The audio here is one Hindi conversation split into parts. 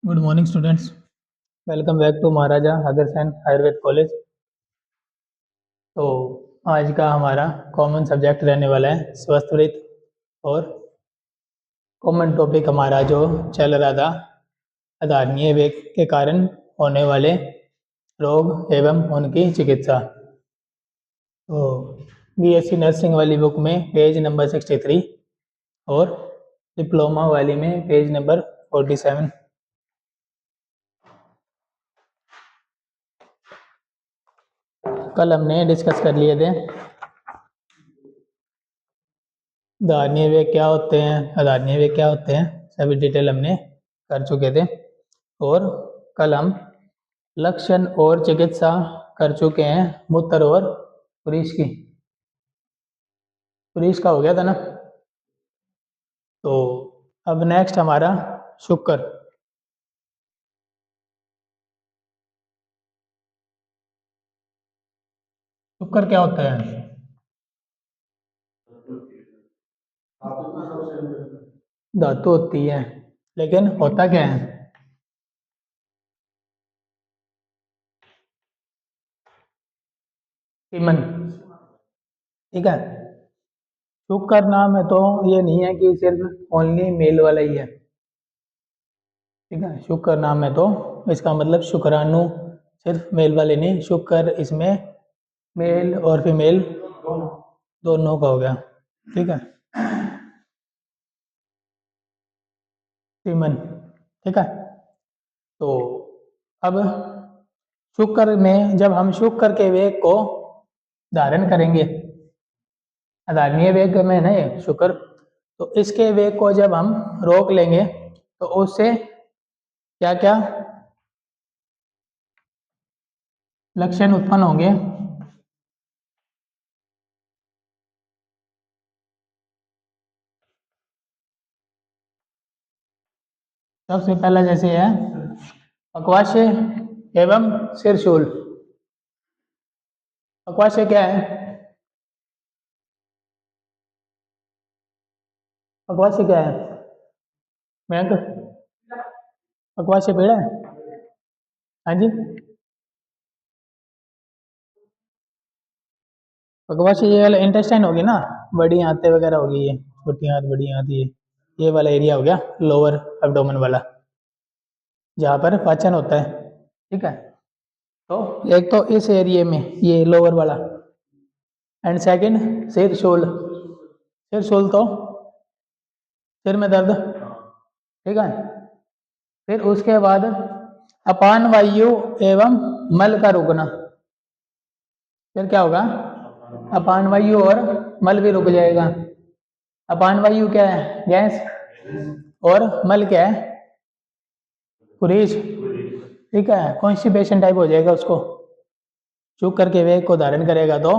Good morning students. Welcome back to Maharaja Agrasen Ayurved college. तो आज का हमारा कॉमन सब्जेक्ट रहने वाला है स्वस्थवृत्त। और कॉमन टॉपिक हमारा जो चल रहा था आधारणीय वेग के कारण होने वाले रोग एवं उनकी चिकित्सा। तो बीएससी नर्सिंग वाली बुक में पेज नंबर 63 और डिप्लोमा वाली में पेज नंबर 47। कल हमने डिस्कस कर लिए थे धारणीय वेग क्या होते हैं, अधारणीय वेग क्या होते हैं, सभी डिटेल हमने कर चुके थे। और कल हम लक्षण और चिकित्सा कर चुके हैं मूत्र और पुरीश की। पुरीश का हो गया था ना। तो अब नेक्स्ट हमारा शुक्र। शुक्र क्या होता है? धातु होती है, लेकिन होता क्या है? सीमन। ठीक है। शुक्र नाम है तो ये नहीं है कि सिर्फ ओनली मेल वाला ही है। ठीक है, शुक्र नाम है तो इसका मतलब शुक्राणु सिर्फ मेल वाले नहीं, शुक्र इसमें मेल और फीमेल दोनों का हो गया। ठीक है, सीमन। ठीक है। तो अब शुक्र में जब हम शुक्र के वेग को धारण करेंगे, आधारणीय वेग में ना ये शुक्र, तो इसके वेग को जब हम रोक लेंगे तो उससे क्या क्या लक्षण उत्पन्न होंगे? सबसे पहला जैसे है पक्वाशय एवं सिरशूल। पक्वाशय क्या है? पक्वाशय क्या है मयंक? पक्वाशय पेड़ है? हाँ जी। पक्वाशय ये वाला इंटेस्टाइन होगी ना, बड़ी आंतें वगैरह होगी, ये छोटी आंत बड़ी आंत, ये वाला एरिया हो गया लोअर एब्डोमेन वाला, जहाँ पर पाचन होता है। ठीक है। तो एक तो इस एरिया में ये लोअर वाला, एंड सेकंड सिर शोल। सिर शोल तो सिर में दर्द। ठीक है। फिर उसके बाद अपान वायु एवं मल का रुकना। फिर क्या होगा? अपान वायु और मल भी रुक जाएगा। अपान वायु क्या है? गैस। और मल क्या है? कुरीज। ठीक है, कॉन्स्टिपेशन टाइप हो जाएगा उसको। चुप करके वेग को धारण करेगा तो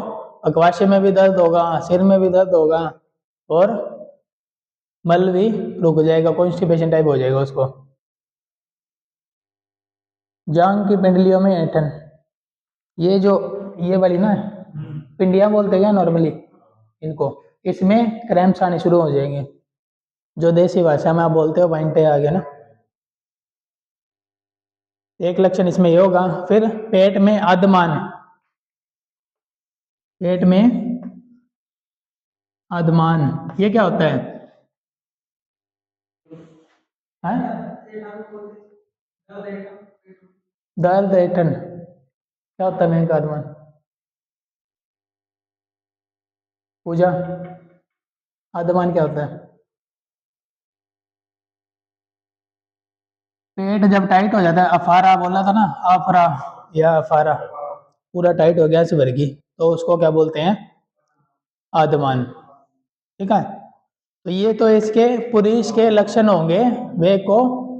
अकवाशय में भी दर्द होगा, सिर में भी दर्द होगा, और मल भी रुक जाएगा, कॉन्स्टिपेशन टाइप हो जाएगा उसको। जांग की पिंडलियों में ऐंठन, ये जो ये वाली ना पिंडियां बोलते हैं नॉर्मली इनको, इसमें क्रैम्प्स आने शुरू हो जाएंगे। जो देसी भाषा में आप बोलते हो वाइंटे आ गया ना। एक लक्षण इसमें ये होगा। फिर पेट में आद्यमान, पेट में आद्यमान, ये क्या होता है? दर्द ऐठन क्या होता है मेन का आद्यमान? पूजा, आद्यमान क्या होता है? पेट जब टाइट हो जाता है, अफारा बोला था ना, अफरा या अफारा, पूरा टाइट हो गया इस भर की, तो उसको क्या बोलते हैं? आद्यमान। ठीक है। तो ये तो इसके पुरुष के लक्षण होंगे वेग को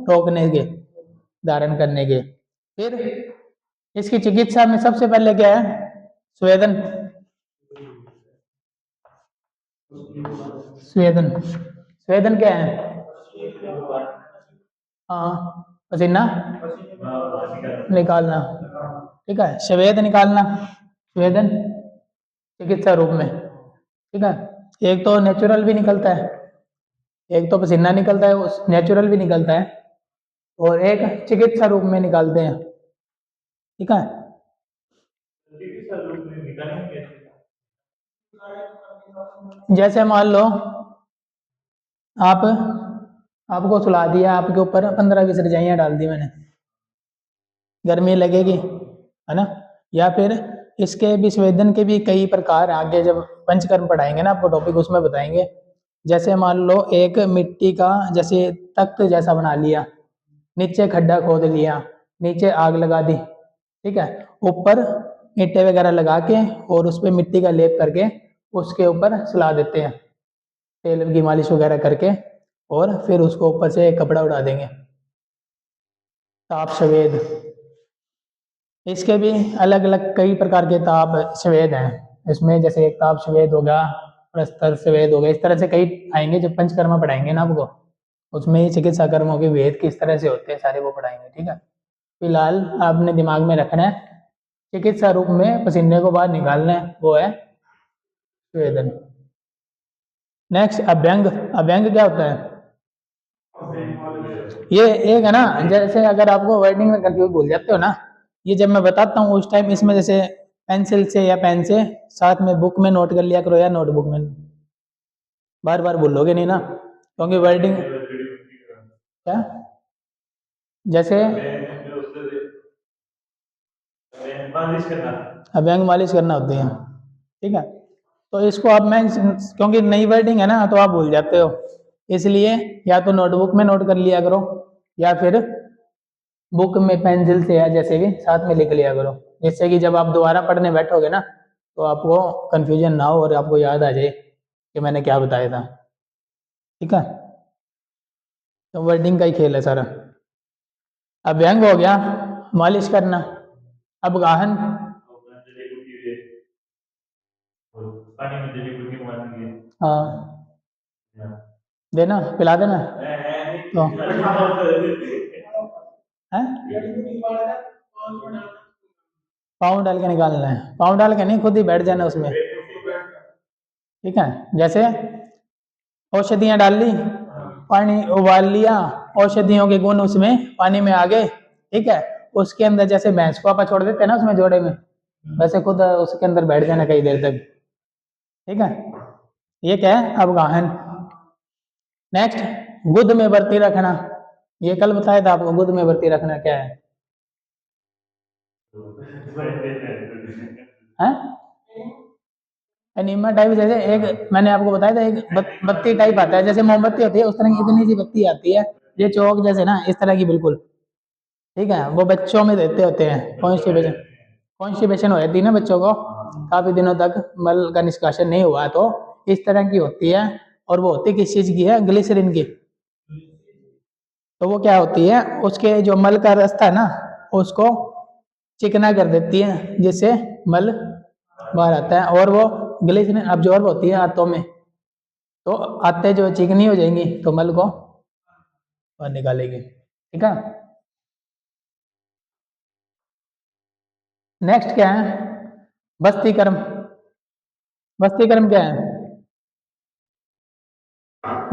रोकने के, धारण करने के। फिर इसकी चिकित्सा में सबसे पहले क्या है? स्वेदन। स्वेदन, स्वेदन क्या है? हाँ, पसीना निकालना। ठीक है, स्वेद निकालना, स्वेदन चिकित्सा रूप में। ठीक है। एक तो नेचुरल भी निकलता है, एक तो पसीना निकलता है, उस नेचुरल भी निकलता है। और एक चिकित्सा रूप में निकालते हैं। ठीक है, जैसे मान लो आप आपको सुला दिया, आपके ऊपर 15-20 रजाइयाँ डाल दी मैंने, गर्मी लगेगी, है ना। या फिर इसके विषवेदन के भी कई प्रकार आगे जब पंचकर्म पढ़ाएंगे ना आपको टॉपिक, उसमें बताएंगे। जैसे मान लो एक मिट्टी का जैसे तख्त जैसा बना लिया, नीचे खड्डा खोद लिया, नीचे आग लगा दी, ठीक है, ऊपर ईंटें वगैरह लगा के और उस पर मिट्टी का लेप करके उसके ऊपर सुला देते हैं, तेल की मालिश वगैरह करके, और फिर उसको ऊपर से कपड़ा उड़ा देंगे, ताप सवेद। इसके भी अलग अलग कई प्रकार के ताप सवेद हैं इसमें, जैसे एक ताप सवेद होगा, प्रस्तर सवेद होगा, इस तरह से कई आएंगे जब पंचकर्मा पढ़ाएंगे ना आपको, उसमें ही चिकित्सा कर्मों के वेद किस तरह से होते हैं सारे वो पढ़ाएंगे। ठीक है, फिलहाल आपने दिमाग में रखना है चिकित्सा रूप में पसीने को बाहर निकालना है, वो है स्वेदन। नेक्स्ट अभ्यंग। अभ्यंग क्या होता है? ये एक है ना, जैसे अगर आपको वर्डिंग में कंफ्यूज भूल जाते हो ना, ये जब मैं बताता हूँ उस टाइम इसमें जैसे पेंसिल से या पेन से साथ में बुक में नोट कर लिया करो या नोटबुक में, बार बार भूलोगे नहीं ना, क्योंकि वर्डिंग क्या, जैसे अभ्यंग मालिश करना होती है। ठीक है, तो इसको अब मैं, क्योंकि नई वर्डिंग है ना तो आप भूल जाते हो, इसलिए या तो नोटबुक में नोट कर लिया करो या फिर बुक में पेंसिल से या जैसे भी साथ में लिख लिया करो, जिससे कि जब आप दोबारा पढ़ने बैठोगे ना तो आपको कंफ्यूजन ना हो और आपको याद आ जाए कि मैंने क्या बताया था। ठीक है, तो वर्डिंग का ही खेल है सारा। अभ्यंग हो गया मालिश करना। अब गाहन, हाँ देना, पिला देना तो है, पाँव डाल के निकालना है, पाँव डाल के नहीं, खुद ही बैठ जाना उसमें। ठीक है, जैसे औषधियाँ डाल ली, पानी उबाल लिया, औषधियों के गुण उसमें पानी में आ गए, ठीक है, उसके अंदर जैसे भैंस को आप छोड़ देते हैं ना उसमें जोड़े में, वैसे खुद उसके अंदर बैठ जाना कई देर तक। ठीक है, ये क्या है अवगाहन। नेक्स्ट गुद में बरती रखना, ये कल बताया था आपको, गुद में बरती रखना क्या है? हैं? एनीमा टाइप, जैसे एक मैंने आपको बताया था एक बत्ती टाइप आता है, जैसे मोमबत्ती होती है उस तरह की इतनी सी बत्ती आती है, ये चौक जैसे ना इस तरह की बिल्कुल। ठीक है, वो बच्चों में देते होते हैं, कॉन्स्टिपेशन, कॉन्स्टिपेशन हो जाती है ना बच्चों को, काफी दिनों तक मल का निष्कासन नहीं हुआ तो इस तरह की होती है, और वो होती किस चीज की है? ग्लिसरीन की। तो वो क्या होती है, उसके जो मल का रास्ता है ना उसको चिकना कर देती है, जिससे मल बाहर आता है, और वो ग्लिसरीन अब्जॉर्ब होती है आंतों में, तो आते जो चिकनी हो जाएंगी तो मल को बाहर निकालेगी। ठीक है, नेक्स्ट क्या है? बस्ती कर्म। बस्ती कर्म क्या है?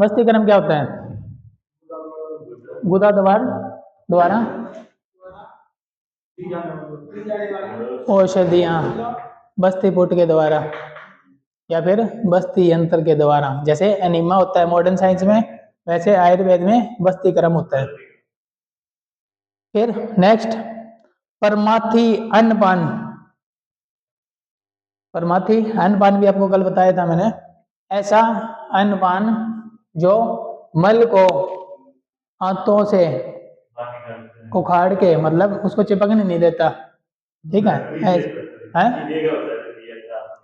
बस्ती कर्म क्या होता है? गुदा द्वार द्वारा औषधियाँ, बस्ती पुट के द्वारा या फिर बस्ती यंत्र के द्वारा, जैसे एनिमा होता है मॉडर्न साइंस में, वैसे आयुर्वेद में बस्ती कर्म होता है। फिर नेक्स्ट परमाथी अन्नपान। परमाथी अन्नपान भी आपको कल बताया था मैंने, ऐसा अन्नपान जो मल को हाथों से उखाड़ के, मतलब उसको चिपकने नहीं देता। ठीक है,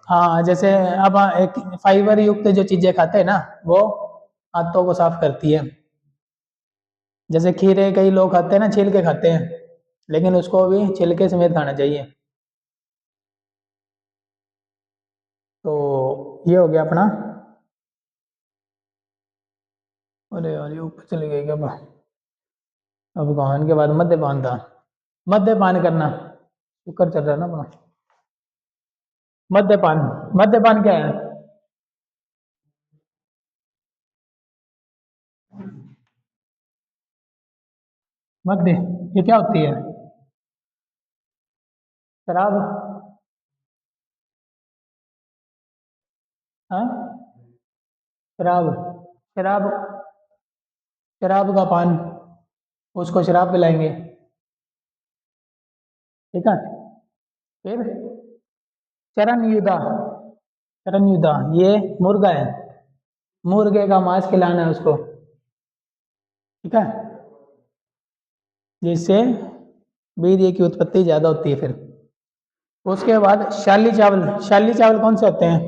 हाँ, जैसे अब एक फाइबर युक्त जो चीजें खाते हैं ना वो हाथों को साफ करती है, जैसे खीरे कई लोग खाते हैं ना, छील के खाते हैं, लेकिन उसको भी छिलके समेत खाना चाहिए। तो ये हो गया अपना। अरे यार ये ऊपर चले गए क्या? अब गान के बाद मद्यपान था, मद्यपान करना, शुक्र चल रहा है ना अपना। मद्यपान, मद्यपान क्या है? मत दे। ये क्या होती है? शराब। हाँ, शराब। शराब। शराब का पान, उसको शराब पिलाएंगे। ठीक है। फिर चरणयुदा। चरणयुदा, ये मुर्गा है। मुर्गे का मांस खिलाना है उसको। ठीक है। जिससे वीर्य की उत्पत्ति ज्यादा होती है। फिर उसके बाद शाली चावल। शाली चावल कौन से होते हैं?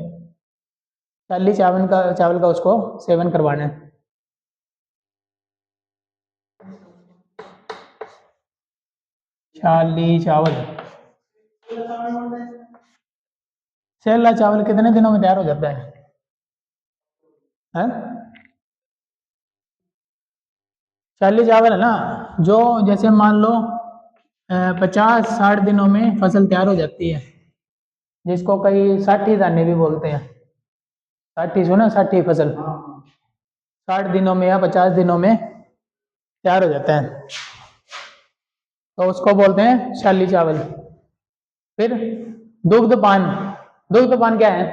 शाली चावल का उसको सेवन करवाना है। शाली चावल। सेला चावल कितने दिनों में तैयार हो जाता है? हैं? शाली चावल है ना, जो जैसे मान लो 50-60 दिनों में फसल तैयार हो जाती है, जिसको कई 60 दाने भी बोलते हैं। 60 सुना, 60 फसल 60 दिनों में या 50 दिनों में तैयार हो जाता है, तो उसको बोलते हैं शाली चावल। फिर दुग्ध पान। दुग्ध पान क्या है?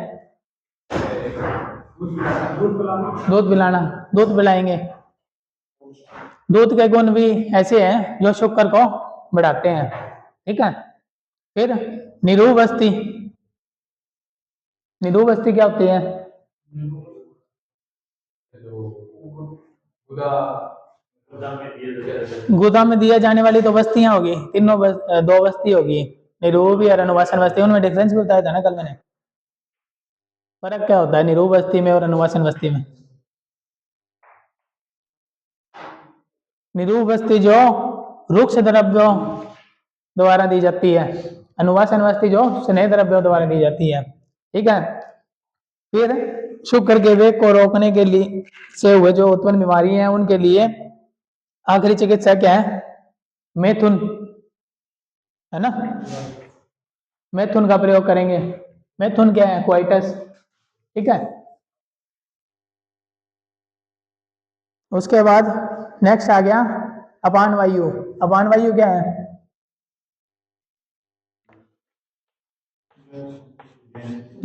दूध पिलाना। दूध पिलाएंगे। दूध के गुण भी ऐसे हैं जो शुक्र को बढ़ाते हैं। ठीक है। फिर निरूबस्ती। निरूबस्ती क्या होती है? गुदा में दिया जाने वाली तो बस्तियां होगी, दो बस्ती होगी, निरूपी और अनुवासन बस्ती। उनमें डिफरेंस भी बताया था ना कल मैंने। फर्क क्या होता है निरूप बस्ती में और अनुवासन बस्ती में? निरूप बस्ती जो रुक्ष द्रव्यों द्वारा दी जाती है, अनुवासन बस्ती जो स्नेह द्रव्यों द्वारा दी जाती है। ठीक है। फिर शुक्र के वेग को रोकने के लिए से हुए जो उत्पन्न बीमारी है उनके लिए आखिरी चिकित्सा क्या है? मैथुन, है ना। मैथुन का प्रयोग करेंगे। मैथुन क्या है? क्वाइटस। ठीक है। उसके बाद नेक्स्ट आ गया अपान वायु। अपान वायु क्या है?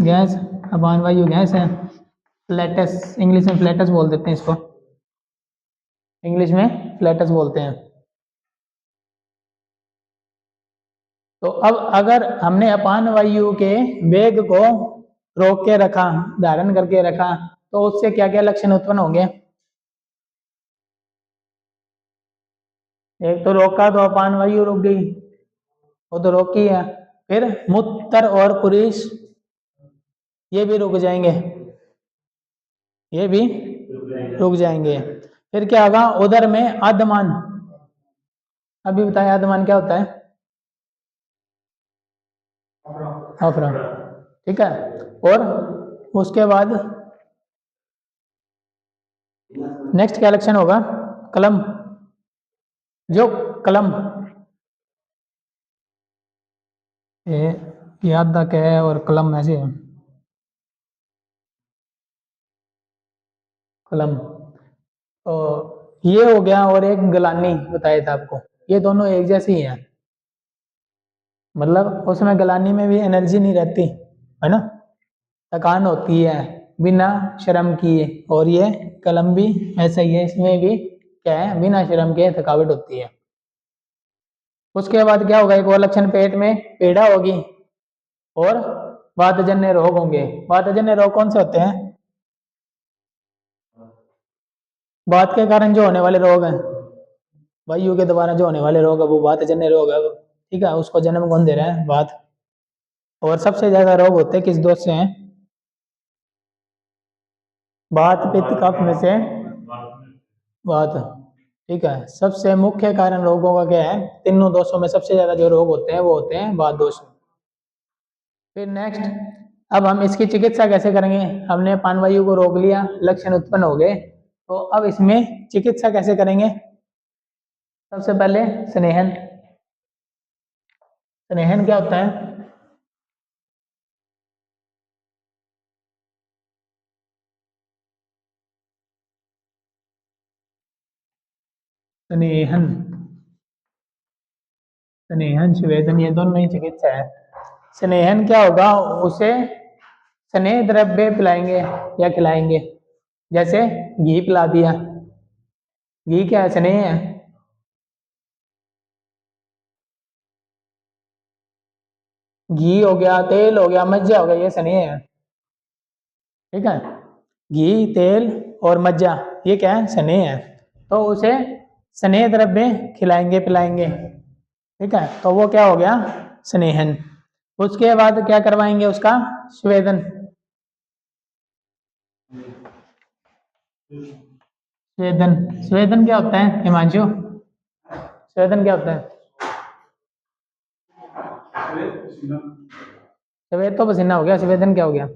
गैस। अपान वायु गैस है। फ्लैटस, इंग्लिश में फ्लैटस बोल देते हैं इसको। इंग्लिश में फ्लैटस बोलते हैं। तो अब अगर हमने अपान वायु के वेग को रोक के रखा, धारण करके रखा, तो उससे क्या क्या लक्षण उत्पन्न होंगे? एक तो रोका तो अपान वायु रुक गई, वो तो रोकी है। फिर मूत्र और पुरुष ये भी रुक जाएंगे, ये भी रुक जाएंगे। फिर क्या होगा? उदर में आद्यमान। अभी बताया आद्यमान क्या होता है? अफरा। ठीक है। और उसके बाद नेक्स्ट क्या लक्षण होगा? कलम। जो कलम, ये याद तक है और कलम ऐसे है। कलम। तो ये हो गया, और एक गलानी बताया था आपको। ये दोनों एक जैसे ही हैं, मतलब उसमें गलानी में भी एनर्जी नहीं रहती, है ना, थकान होती है बिना श्रम किए। और ये कलम भी ऐसा ही है, इसमें भी क्या है? बिना श्रम के थकावट होती है। उसके बाद क्या होगा? एक और लक्षण, पेट में पीड़ा होगी और वातजन्य रोग होंगे। वातजन्य रोग कौन से होते हैं? वात के कारण जो होने वाले रोग हैं, वायु के द्वारा जो होने वाले रोग है वो वातजन्य रोग है। ठीक है। उसको जन्म कौन दे रहा है? वात। और सबसे ज्यादा रोग होते हैं किस दोष से हैं? वात पित्त कफ में से वात। ठीक है। सबसे मुख्य कारण रोगों का क्या है? तीनों दोषों में सबसे ज्यादा जो रोग होते हैं वो होते हैं वात दोष। फिर नेक्स्ट, अब हम इसकी चिकित्सा कैसे करेंगे? हमने पानवायु को रोक लिया, लक्षण उत्पन्न हो गए, तो अब इसमें चिकित्सा कैसे करेंगे? सबसे पहले स्नेहन। स्नेहन क्या होता है? स्नेहन स्नेहन स्वेदन ये दोनों ही चिकित्सा है। स्नेहन क्या होगा, उसे स्नेह द्रव्य पिलाएंगे या खिलाएंगे, जैसे घी पिला दिया। घी क्या है, स्नेह है। घी हो गया, तेल हो गया, मज्जा हो गया, ये स्नेह है। ठीक है, घी, तेल और मज्जा ये क्या है, स्नेह है। तो उसे स्नेह द्रव्य खिलाएंगे पिलाएंगे। ठीक है, तो वो क्या हो गया, स्नेहन। उसके बाद क्या करवाएंगे, उसका स्वेदन। स्वेदन, स्वेदन क्या होता है हिमांशु, स्वेदन क्या होता है। सफेद तो पसीना हो गया, स्वेदन क्या हो गया।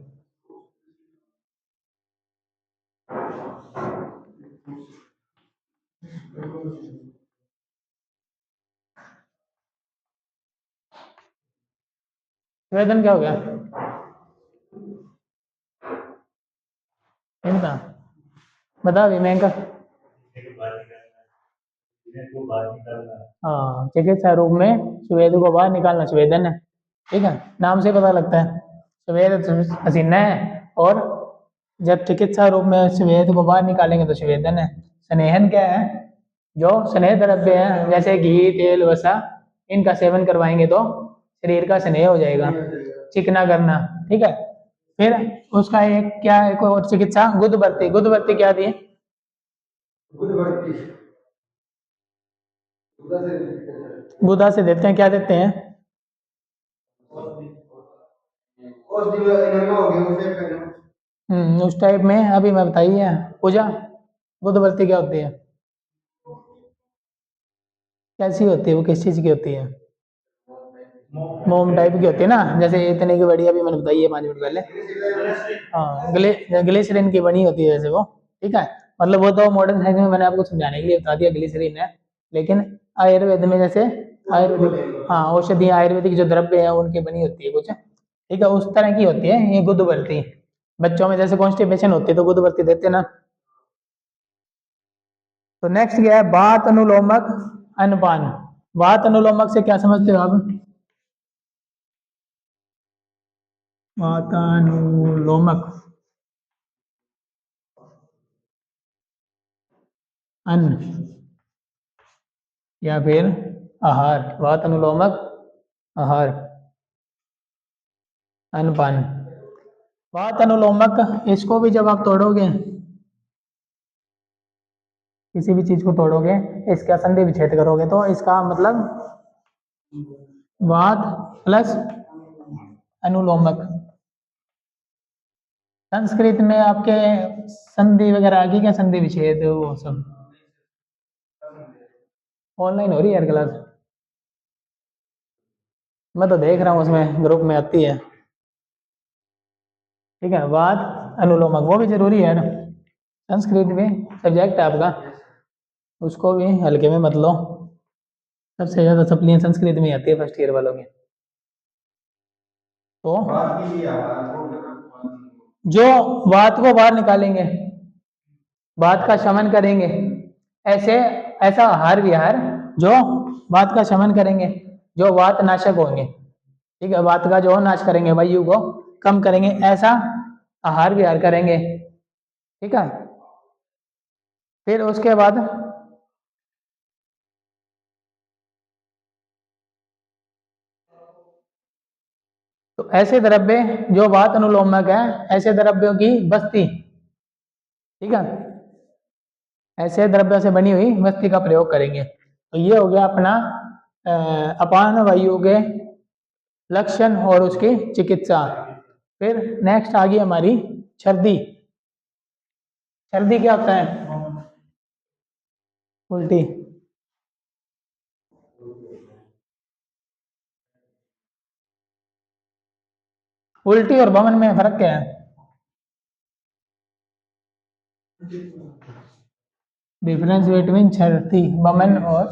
स्वेदन क्या हो गया, इनका बता भी मैं हाँ, चिकित्सा रूप में स्वेद को बाहर निकालना स्वेदन है। ठीक है, नाम से पता लगता है स्वेद पसीना है, और जब चिकित्सा रूप में स्वेद को बाहर निकालेंगे तो स्वेदन है। स्नेहन क्या है, जो स्नेह द्रव्य है जैसे घी, तेल, वसा, इनका सेवन करवाएंगे तो शरीर का स्नेह हो जाएगा, चिकना करना। ठीक है, फिर उसका एक क्या, एक और चिकित्सा गुदवर्ती। गुदवर्ती क्या दी, गुदा से देते हैं, क्या देते हैं। उस टाइप में अभी मैं बताइए पूजा। बुधवर्ती क्या होती है, कैसी होती है वो, किस चीज की होती है। मोम टाइप की होती है ना, जैसे इतने की बड़ी अभी मैंने बताई है 5 मिनट पहले। हाँ, ग्लिसरीन की बनी होती है वैसे वो। ठीक है, मतलब वो तो मॉडर्न साइंस में मैंने आपको समझाने के लिए बता दिया ग्लिसरीन है, लेकिन आयुर्वेद में जैसे आयुर्वेदिक, हाँ, औषधि आयुर्वेदिक जो द्रव्य है उनकी बनी होती है कुछ। ठीक है, उस तरह की होती है ये गुदवर्ती। बच्चों में जैसे कॉन्स्टिपेशन होती है तो गुदवर्ती देते ना। तो नेक्स्ट क्या है, बात अनुलोमक अनपान। बात अनुलोमक से क्या समझते हो आप। वातानुलोमक अन्न या फिर आहार। वातानुलोमक आहार, अन्नपान। वातानुलोमक, इसको भी जब आप तोड़ोगे, किसी भी चीज को तोड़ोगे, इसका संधि विच्छेद करोगे तो इसका मतलब वात प्लस अनुलोमक। संस्कृत में आपके संधि वगैरह आ गई क्या, संधि विच्छेद वो सब ऑनलाइन हो रही है यार क्लास। मैं तो देख रहा हूँ उसमें ग्रुप में आती है। ठीक है, वाद अनुलोमक वो भी जरूरी है ना, संस्कृत में सब्जेक्ट है आपका, उसको भी हल्के में मत लो। सबसे ज्यादा सप्लियां संस्कृत में आती है फर्स्ट ईयर वालों के। तो जो वात को बाहर निकालेंगे, वात का शमन करेंगे, ऐसे ऐसा आहार विहार जो वात का शमन करेंगे, जो वात नाशक होंगे। ठीक है, वात का जो नाश करेंगे, वायु को कम करेंगे, ऐसा आहार विहार करेंगे। ठीक है, फिर उसके बाद तो ऐसे द्रव्य जो वात अनुलोमक है, ऐसे द्रव्यों की बस्ती। ठीक है, ऐसे द्रव्यों से बनी हुई बस्ती का प्रयोग करेंगे। तो ये हो गया अपना अपान वायु के लक्षण और उसकी चिकित्सा। फिर नेक्स्ट आ गई हमारी सर्दी। सर्दी क्या होता है, उल्टी। उल्टी और बमन में फर्क क्या है। डिफरेंस बिटवीन सर्दी, बमन और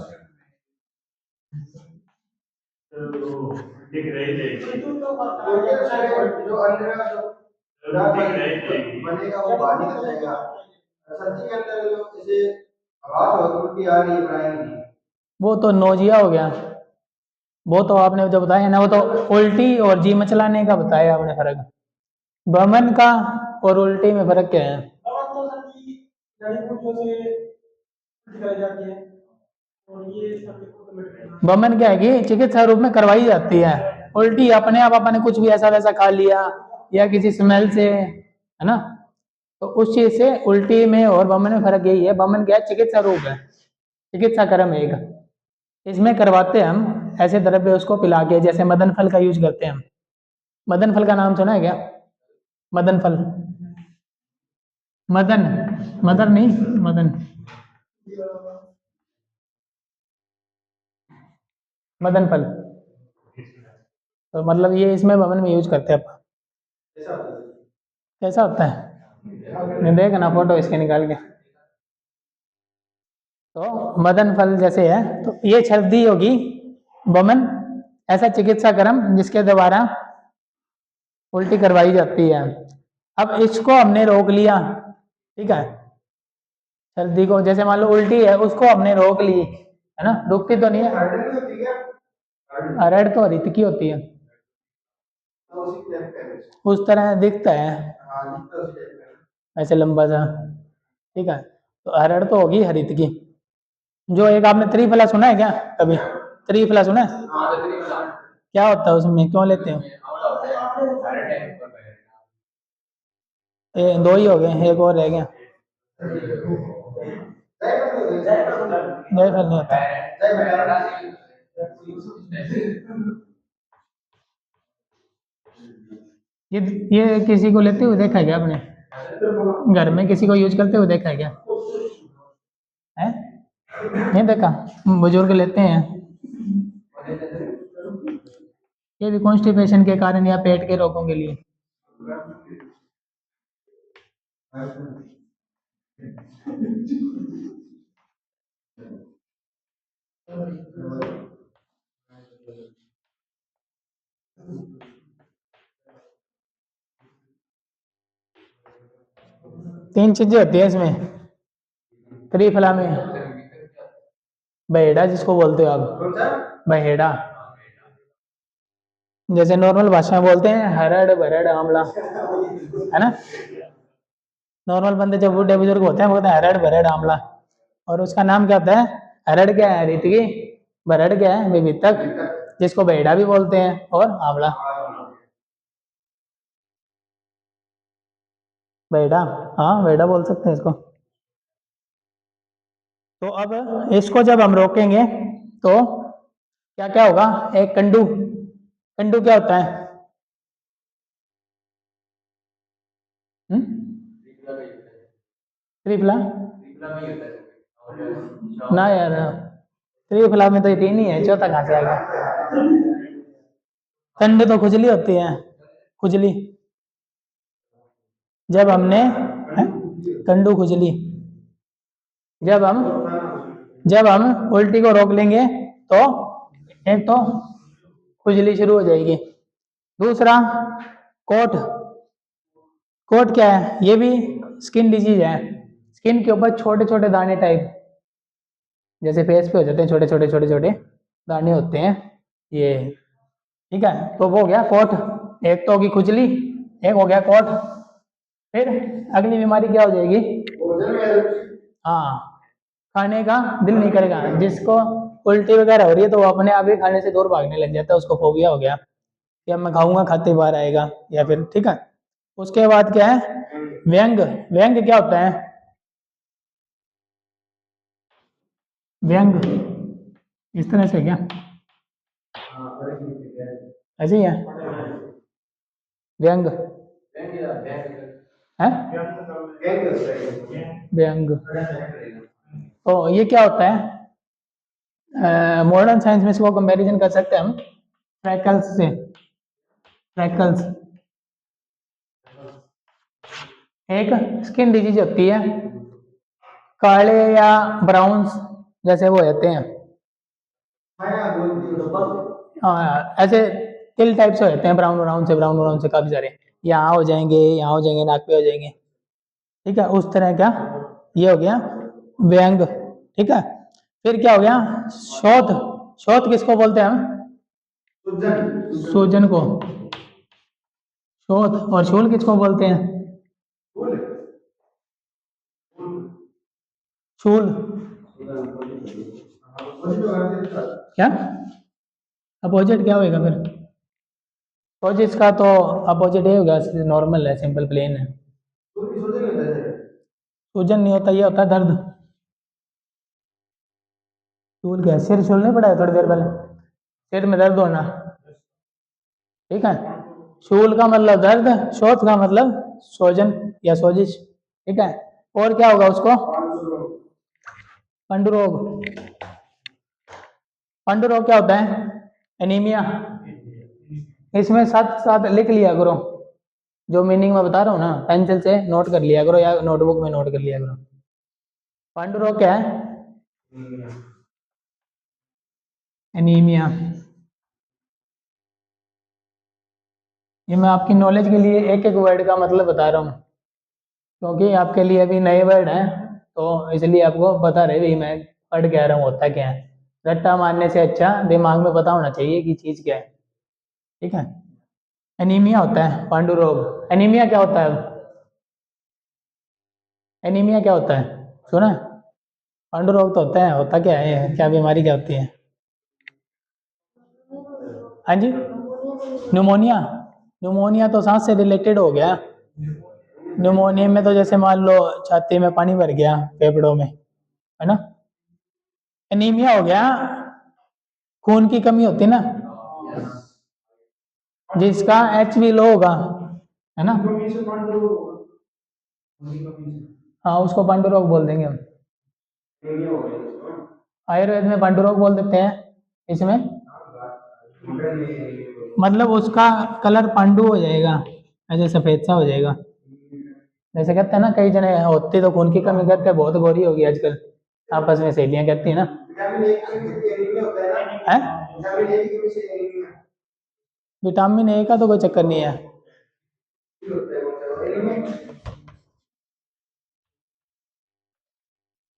दिख रही जाएगी जो अंदर बनेगा वो बाहर निकल जाएगा। सर्दी के अंदर जो जैसे आवाज हो उल्टी आ रही है, वो तो नोजिया हो गया। वो तो आपने जो बताया ना, वो तो उल्टी और जी मचलाने का बताया आपने फर्क। बमन का और उल्टी में फर्क क्या है? बमन क्या है कि चिकित्सा रूप में करवाई जाती है। उल्टी अपने आप अपने कुछ भी ऐसा वैसा खा लिया या किसी स्मेल से, है ना। तो उस चीज से उल्टी में और बमन में फर्क यही है। बमन क्या है? चिकित्सा रूप है, चिकित्सा कर्म है एक। इसमें करवाते हैं हम ऐसे द्रव्य उसको पिला के, जैसे मदन फल का यूज करते हैं हम। मदन फल का नाम सुना है क्या? मदन फल, मदन, मदर नहीं, मदन, मदन फल। तो मतलब ये इसमें भवन में यूज करते हैं अपन। कैसा होता है? नहीं देख ना फोटो इसके निकाल के। तो मदन फल जैसे है, तो ये सर्दी होगी, बमन ऐसा चिकित्सा क्रम जिसके द्वारा उल्टी करवाई जाती है। अब इसको हमने रोक लिया, ठीक है। सर्दी को जैसे मान लो उल्टी है, उसको हमने रोक ली, है ना, रुकती तो नहीं है। अरहर तो हरित की होती है, उस तरह दिखता है ऐसे लंबा सा, ठीक है। तो अरहर तो होगी हरित की। जो एक आपने त्रिफला सुना है क्या कभी? त्रिफला सुना है? क्या होता है उसमें, क्यों लेते हो? दो ही हो गए, एक और रह गया। जायफल नहीं होता। ये ये किसी को लेते हुए देखा है क्या आपने? घर में किसी को यूज करते हुए देखा है क्या? है? नहीं देखा? बुजुर्ग लेते हैं। ये भी कॉन्स्टिपेशन के कारण या पेट के रोगों के लिए। 3 चीजें होती है इसमें, त्रिफला में। बहेड़ा जिसको बोलते हो आप, बहेड़ा। जैसे नॉर्मल भाषा में बोलते हैं हरड़ बरड़ आमला, है ना। नॉर्मल बंदे जो बूढ़े बुजुर्ग होते हैं वो बोलते हैं हरड़ बरड़ आमला। और उसका नाम क्या होता है? हरड़ क्या है? रीतगी। बरड़ क्या है? विविधक, जिसको बहेड़ा भी बोलते हैं, और आंवला। बहेड़ा, हाँ बहेड़ा बोल सकते हैं इसको। तो अब इसको जब हम रोकेंगे तो क्या क्या होगा? एक कंडू, कंडू क्या होता है? त्रिफला ना यार, त्रिफला में तो ये तीन ही है, चौथा कहाँ से आएगा? कंडू तो खुजली होती है, खुजली। जब हमने कंडू खुजली, जब हम उल्टी को रोक लेंगे तो एक तो खुजली शुरू हो जाएगी। दूसरा, कोट। कोट क्या है? ये भी स्किन डिजीज है। स्किन के ऊपर छोटे छोटे दाने टाइप, जैसे फेस पे हो जाते हैं छोटे छोटे छोटे छोटे दाने होते हैं ये, ठीक है। तो वो हो गया कोट। एक तो होगी खुजली, एक हो गया कोट। फिर अगली बीमारी क्या हो जाएगी? हाँ, खाने का दिल नहीं करेगा। जिसको उल्टी वगैरह हो रही है तो वो अपने आप ही खाने से दूर भागने लग जाता है, उसको फोबिया हो गया, या मैं खाऊंगा खाते बाहर आएगा, या फिर, ठीक है। उसके बाद क्या है? व्यंग। व्यंग क्या होता है? व्यंग इस तरह से क्या, ऐसे ही है व्यंग है? व्यंग, तो ये क्या होता है? मॉडर्न साइंस में इसको कंपैरिजन कर सकते हैं हम फ्रैकल्स से। फ्रैकल्स एक स्किन डिजीज होती है, काले या ब्राउन जैसे वो होते हैं, ऐसे तिल टाइप से होते हैं, ब्राउन ब्राउन से, ब्राउन ब्राउन से काफी सारे, यहाँ हो जाएंगे, यहाँ हो जाएंगे, नाक पे हो जाएंगे, ठीक है। उस तरह का ये हो गया व्यंग, ठीक है। फिर क्या हो गया? शोथ। शोथ किसको बोलते हैं हम? सूजन को शोथ, और शूल किसको बोलते हैं? शूल क्या अपोजिट क्या होएगा फिर? अपोजिट का तो अपोजिट ही होगा, नॉर्मल है, सिंपल प्लेन है। सूजन नहीं होता, ये होता है दर्द। शूल क्या, सिर शूल नहीं पड़ा है थोड़ी देर पहले, सिर में दर्द होना, ठीक है। शूल का मतलब दर्द, शोथ का मतलब सोजन या सोजिश, ठीक है। और क्या होगा उसको? पंडु रोग। पंडु रोग क्या होता है? एनीमिया। इसमें साथ साथ लिख लिया करो, जो मीनिंग मैं बता रहा हूँ ना, पेंसिल से नोट कर लिया करो या नोटबुक में नोट कर लिया करो। पंडु रोग क्या है? एनीमिया। ये मैं आपकी नॉलेज के लिए एक एक वर्ड का मतलब बता रहा हूँ, क्योंकि आपके लिए अभी नए वर्ड हैं, तो इसलिए आपको बता रहे भी मैं पढ़ के आ रहा हूँ होता क्या है। रट्टा मारने से अच्छा दिमाग में पता होना चाहिए कि चीज़ क्या है, ठीक है। एनीमिया होता है पांडु रोग। एनीमिया क्या होता है? एनीमिया क्या होता है, सुना है? पांडु रोग तो होता है, होता क्या है, क्या बीमारी क्या होती है? हाँ जी, न्यूमोनिया। न्यूमोनिया तो सांस से रिलेटेड हो गया। न्यूमोनिया में तो जैसे मान लो छाती में पानी भर गया, फेफड़ों में, है ना। एनीमिया हो गया, खून की कमी होती ना, जिसका HB लो होगा, है ना। हाँ, उसको पांडु रोग बोल देंगे हम। आयुर्वेद में पांडु रोग बोल देते हैं। इसमें मतलब उसका कलर पांडु हो जाएगा, ऐसे सफेद सा हो जाएगा। जैसे कहते हैं ना, कई जने होती तो खून की कमी, कहते हैं बहुत गोरी होगी आजकल, आपस में सहेलियां कहती है ना। है, विटामिन ए का तो कोई चक्कर नहीं है।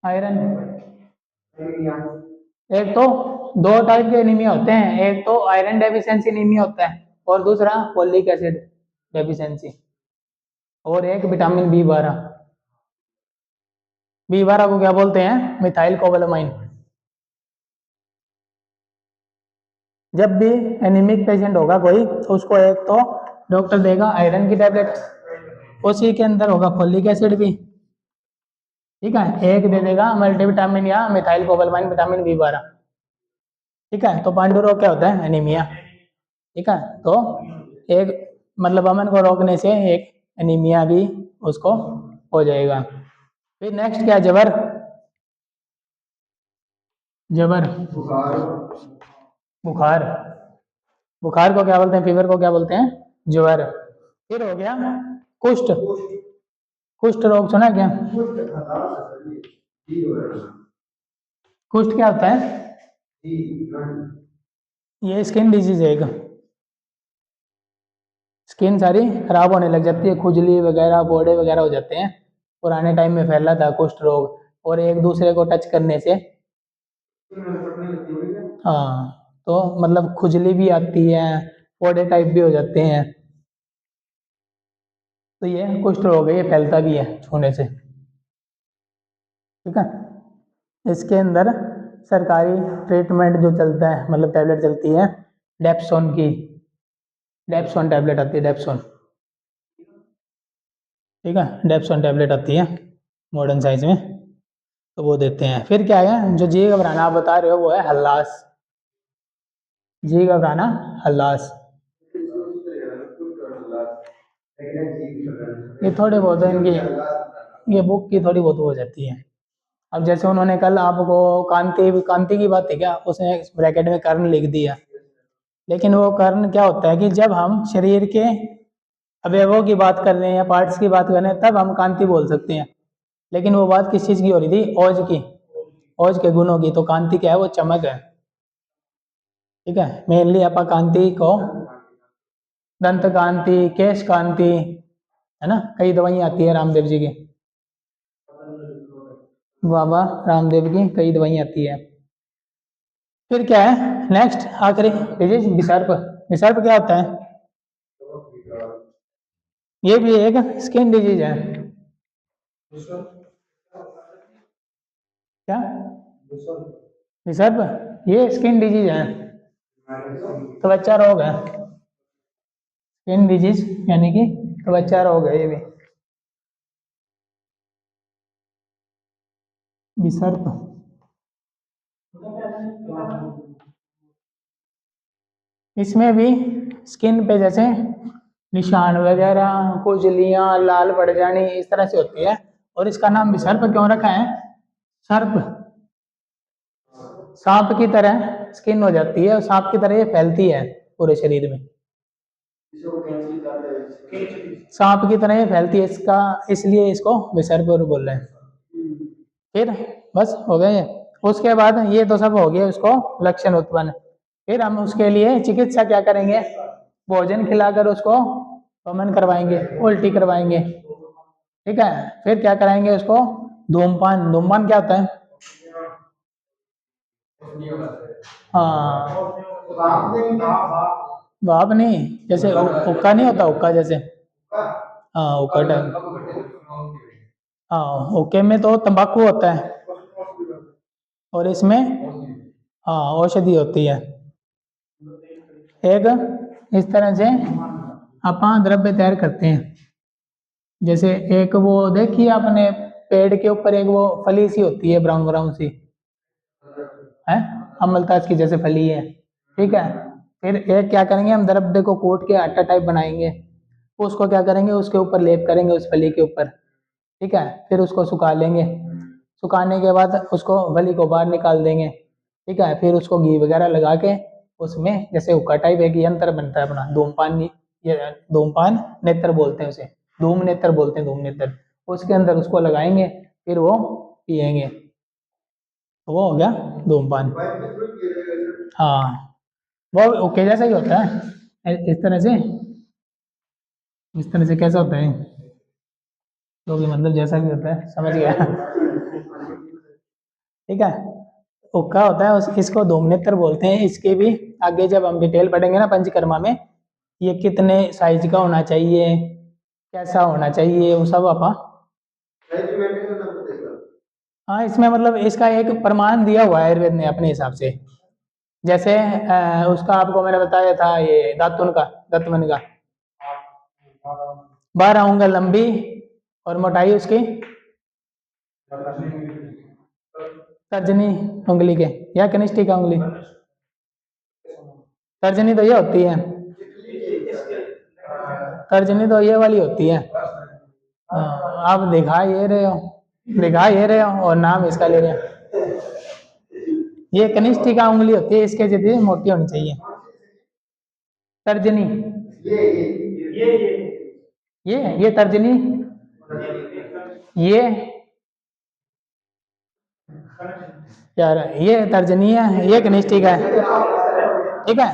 आयरन, एक तो दो टाइप के एनीमिया होते हैं, एक तो आयरन डेफिशिएंसी एनीमिया होता है, और दूसरा फोलिक एसिड डेफिशिएंसी, और एक विटामिन B12। B12 को क्या बोलते हैं? Methyl cobalamin. जब भी एनीमिक पेशेंट होगा कोई, तो उसको एक तो डॉक्टर देगा आयरन की टैबलेट, उसी के अंदर होगा फोलिक एसिड भी, ठीक है। एक दे देगा मल्टीविटामिन या मिथाइल कोबालामाइन विटामिन B12, ठीक है। तो पांडु रोग क्या होता है? एनीमिया, ठीक है। तो एक मतलब अमन को रोकने से एक एनीमिया भी उसको हो जाएगा। फिर नेक्स्ट क्या? जबर। जबर, बुखार। बुखार को क्या बोलते हैं? फीवर को क्या बोलते हैं? ज्वर। फिर हो गया कुष्ठ। कुष्ठ रोग सुना है क्या? कुष्ठ क्या होता है? ये स्किन डिजीज है एक, स्किन सारी खराब होने लग जाती है, खुजली वगैरह, फोड़े वगैरह हो जाते हैं। पुराने टाइम में फैला था कुष्ठ रोग, और एक दूसरे को टच करने से, हाँ, तो मतलब खुजली भी आती है, फोड़े टाइप भी हो जाते हैं। तो ये कुष्ठ रोग है, ये फैलता भी है छूने से, ठीक है। इसके अंदर सरकारी ट्रीटमेंट जो चलता है, मतलब टैबलेट चलती है डेप्सोन की, डेप्सोन टैबलेट आती है, डेप्सोन, ठीक है। डेप्सोन टैबलेट आती है मॉडर्न साइज में, तो वो देते हैं। फिर क्या है, जो जी घबराना आप बता रहे हो, वो है हल्लास। जी घबराना, हल्लास, ये थोड़े बहुत है इनकी, ये बुक की थोड़ी बहुत हो जाती है। अब जैसे उन्होंने कल आपको कांति कांति की बात है क्या, उसने ब्रैकेट में कर्ण लिख दिया, लेकिन वो कर्ण क्या होता है कि जब हम शरीर के अवयवों की बात कर रहे हैं या पार्ट्स की बात कर रहे हैं, तब हम कांति बोल सकते हैं। लेकिन वो बात किस चीज की हो रही थी? ओज की, ओज के गुणों की। तो कांति क्या है? वो चमक है, ठीक है। मेनली आप कांति को दंत कांति, केश कांति, है ना, कई दवाइयाँ आती है रामदेव जी की, बाबा रामदेव की कई दवाइयाँ आती है। फिर क्या है, नेक्स्ट आखिरी डिजीज विसर्प। विसर्प क्या होता है? ये भी एक स्किन डिजीज है। क्या विसर्प? ये स्किन डिजीज है, त्वचा रोग है। स्किन डिजीज यानी कि त्वचा रोग है ये भी। विसर्प इसमें भी स्किन पे जैसे निशान वगैरह, खुजलियां, लाल पड़ जानी, इस तरह से होती है। और इसका नाम विसर्प क्यों रखा है? सर्प, सांप की तरह स्किन हो जाती है और सांप की तरह ये फैलती है पूरे शरीर में। सांप की तरह ये फैलती है, इसका इसलिए इसको विसर्प बोल रहे हैं। फिर बस हो गए ये। उसके बाद ये तो सब हो गया उसको लक्षण उत्पन्न। फिर हम उसके लिए चिकित्सा क्या करेंगे? भोजन खिलाकर उसको वमन करवाएंगे, उल्टी करवाएंगे। ठीक है, फिर क्या कराएंगे उसको? धूमपान। धूमपान क्या होता है? हाँ, भाप नहीं, जैसे हुक्का नहीं होता, हुक्का जैसे। हाँ, हुक्का टाइप। हाँ, हुक्के में तो तंबाकू होता है और इसमें हाँ औषधि होती है। एक इस तरह से अपन द्रव्य तैयार करते हैं। जैसे एक वो देखिए आपने पेड़ के ऊपर एक वो फली सी होती है, ब्राउन ब्राउन सी है, अमलतास की जैसे फली है। ठीक है, फिर एक क्या करेंगे, हम द्रव्य को कोट के आटा टाइप बनाएंगे। उसको क्या करेंगे, उसके ऊपर लेप करेंगे, उस फली के ऊपर। ठीक है, फिर उसको सुखा लेंगे। सुखाने के बाद उसको फली को बाहर निकाल देंगे। ठीक है, फिर उसको घी वगैरह लगा के उसमें जैसे हुक्का टाइप एक यंत्र बनता है अपना, धूमपान। ये धूमपान नेत्र बोलते हैं उसे, धूम नेत्र बोलते हैं, धूम नेत्र। उसके अंदर उसको लगाएंगे, फिर वो पिएंगे, तो वो हो गया धूमपान। हाँ, वो ओके जैसा ही होता है। इस तरह से, इस तरह से कैसा होता है? तो भी मतलब जैसा भी होता है, समझ गया। ठीक है, हुक्का होता है इसको धूम नेत्र बोलते हैं। इसके भी आगे जब हम डिटेल पढ़ेंगे ना पंचकर्मा में, ये कितने साइज का होना चाहिए, कैसा होना चाहिए, वो सब आपा। हाँ, इसमें मतलब इसका एक प्रमाण दिया हुआ है आयुर्वेद ने अपने हिसाब से। जैसे उसका आपको मैंने बताया था, ये दातुन का, दतवन का 12 उंगल लंबी और मोटाई उसकी तर्जनी उंगली के या कनिष्ठ का उंगली। तर्जनी तो ये होती है, तर्जनी तो ये वाली होती है। आप दिखा ये रहे हो, दिखा ये रहे हो और नाम इसका ले रहे हो। ये कनिष्ठ का उंगली होती है, इसके जितनी मोटी होनी चाहिए तर्जनी। ये तर्जनी, ये यार ये तर्जनी है, ये कनिष्ठ का है। ठीक है,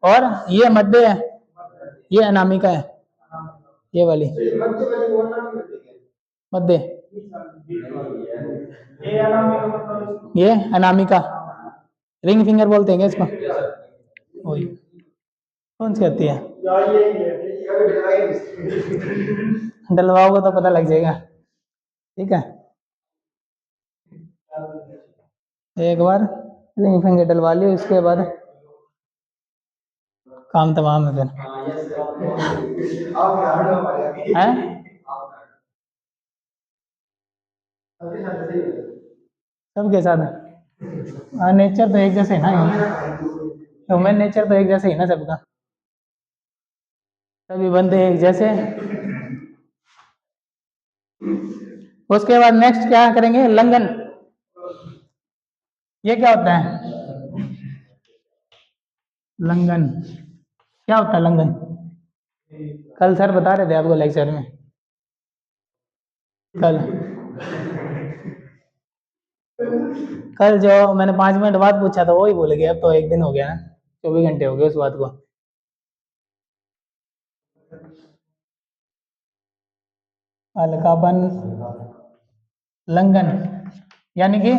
और ये मध्य है, ये अनामिका है, ये वाली मध्य। ये अनामिका, रिंग फिंगर बोलते हैं क्या इसको? वही कौन सी आती है? डलवाओगे तो पता लग जाएगा। ठीक है, एक बार रिंग फिंगर डलवा लियो, इसके बाद काम तमाम है फिर। हैं? सबके साथ हाँ, नेचर तो एक जैसे है ना, ह्यूमन नेचर तो एक जैसे ही ना सबका, सभी बंदे एक जैसे। उसके बाद नेक्स्ट क्या करेंगे? लंघन। ये क्या होता है? लंघन क्या होता है? लंघन कल सर बता रहे थे आपको लेक्चर में, कल कल जो मैंने 5 मिनट बाद पूछा था वही भूल गया। अब तो एक दिन हो गया ना, 24 घंटे हो गए उस बात को। हल्कापन, लंघन यानी कि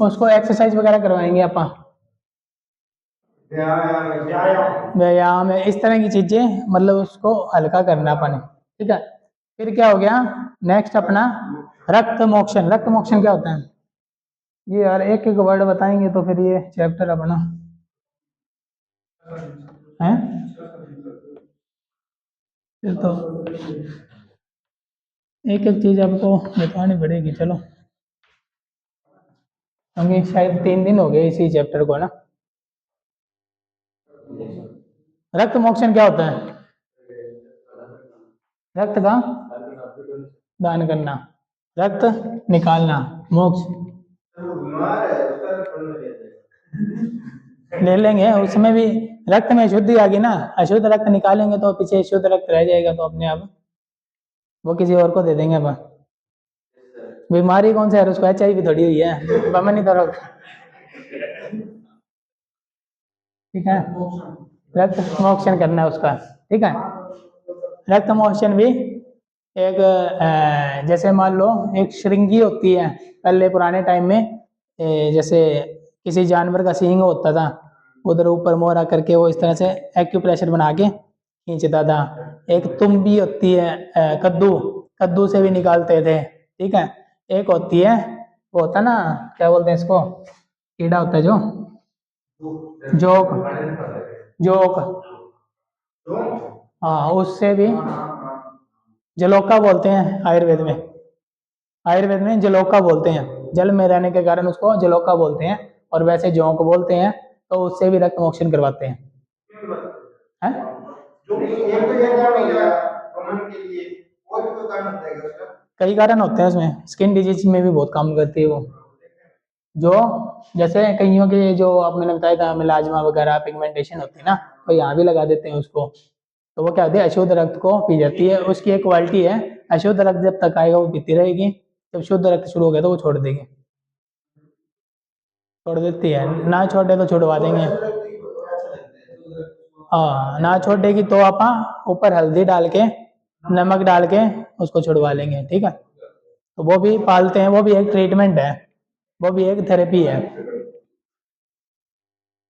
उसको एक्सरसाइज वगैरह करवाएंगे अपन। व्यायाम है, इस तरह की चीजें, मतलब उसको हल्का करना अपन, ठीक है। फिर क्या हो गया नेक्स्ट अपना रक्त मोक्षण। रक्त मोक्षण क्या होता है? ये यार एक एक वर्ड बताएंगे तो फिर ये चैप्टर अपना है, फिर तो एक एक चीज आपको बतानी पड़ेगी। चलो, क्योंकि शायद 3 दिन हो गए इसी चैप्टर को ना। रक्त मोक्षण क्या होता है? रक्त का दान करना, रक्त निकालना, मोक्ष ले लेंगे। उसमें भी रक्त में शुद्धि आ गई ना, अशुद्ध रक्त निकालेंगे तो पीछे शुद्ध रक्त रह जाएगा, तो अपने आप वो किसी और को दे देंगे अपन। बीमारी कौन सा है? उसको HIV थोड़ी हुई है, बमन ही तो रोग, ठीक है। रक्त मोक्षण करना है उसका, ठीक है। रक्त मोक्षण भी एक जैसे मान लो एक श्रृंगी होती है पहले पुराने टाइम में, जैसे किसी जानवर का सींग होता था, उधर ऊपर मोहरा करके वो इस तरह से एक्यूप्रेशर बना के खींचता था। एक तुम्बी होती है, कद्दू, कद्दू से भी निकालते थे, ठीक है। एक होती है, वो होता ना, क्या बोलते हैं इसको, कीड़ा होता है जो जोक, जोक, हाँ उससे भी जलोका बोलते हैं आयुर्वेद में। आयुर्वेद में जलोका बोलते हैं, जल में रहने के कारण उसको जलोका बोलते हैं, और वैसे जोंक बोलते हैं। तो उससे भी रक्त मोक्षण करवाते हैं, हैं? कई कारण होते हैं उसमें, स्किन डिजीज में भी बहुत काम करती है वो। जो जैसे कईयों के जो आप मैंने बताया था मिलाजमा वगैरह पिगमेंटेशन होती है ना, तो यहाँ भी लगा देते हैं उसको। तो वो क्या होती है, अशुद्ध रक्त को पी जाती है। उसकी एक क्वालिटी है, अशुद्ध रक्त जब तक आएगा वो पीती रहेगी, जब शुद्ध रक्त शुरू हो गया तो वो छोड़ देगी, छोड़ देती है। ना छोड़े तो छुड़वा देंगे। हाँ, ना छोड़ेगी तो आप ऊपर हल्दी डाल के नमक डाल के उसको छुड़वा लेंगे, ठीक है। तो वो भी पालते हैं, वो भी एक ट्रीटमेंट है, वो भी एक थेरेपी है।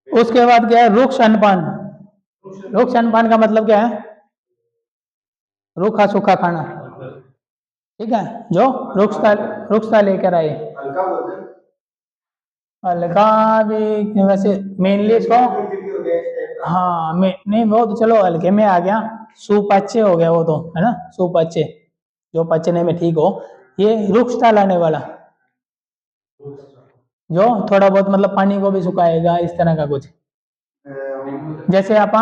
उसके बाद क्या है, रुक्ष अनपान। रुक्ष अनपान का मतलब क्या है? रूखा सूखा खाना, ठीक है। जो रुक्षता, रुक्षता लेकर आए। हल्का भी वैसे मेनली इसको, हाँ नहीं वो तो चलो हल्के में आ गया, सुपाच्य हो गया वो तो, है ना, सुपाच्य, जो पचने में ठीक हो। ये रुक्षता लाने वाला, जो थोड़ा बहुत मतलब पानी को भी सुखाएगा, इस तरह का कुछ। जैसे आप,